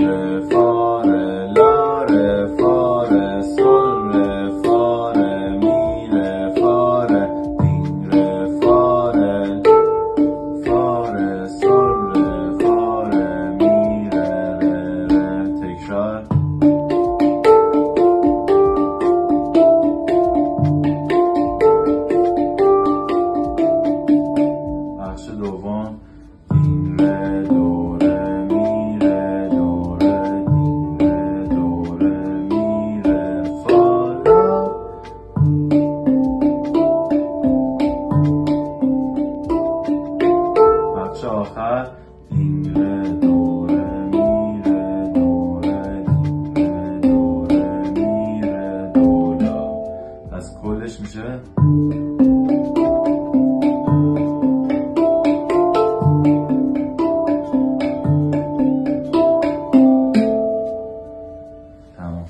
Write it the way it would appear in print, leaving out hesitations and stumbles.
ره فا ره لا ره فا ره سل ره فا ره می ره فا ره دین ره فا ره فا ره سل ره فا ره می ره ره ره. تکرار. بخش دوم دین ره دو ره می ره دو ره دین ره دو ره می ره فا لا. بخش آخر دین ره دو ره می ره دو ره دین ره دو ره می ره دو لا. از کلش میشه تمام.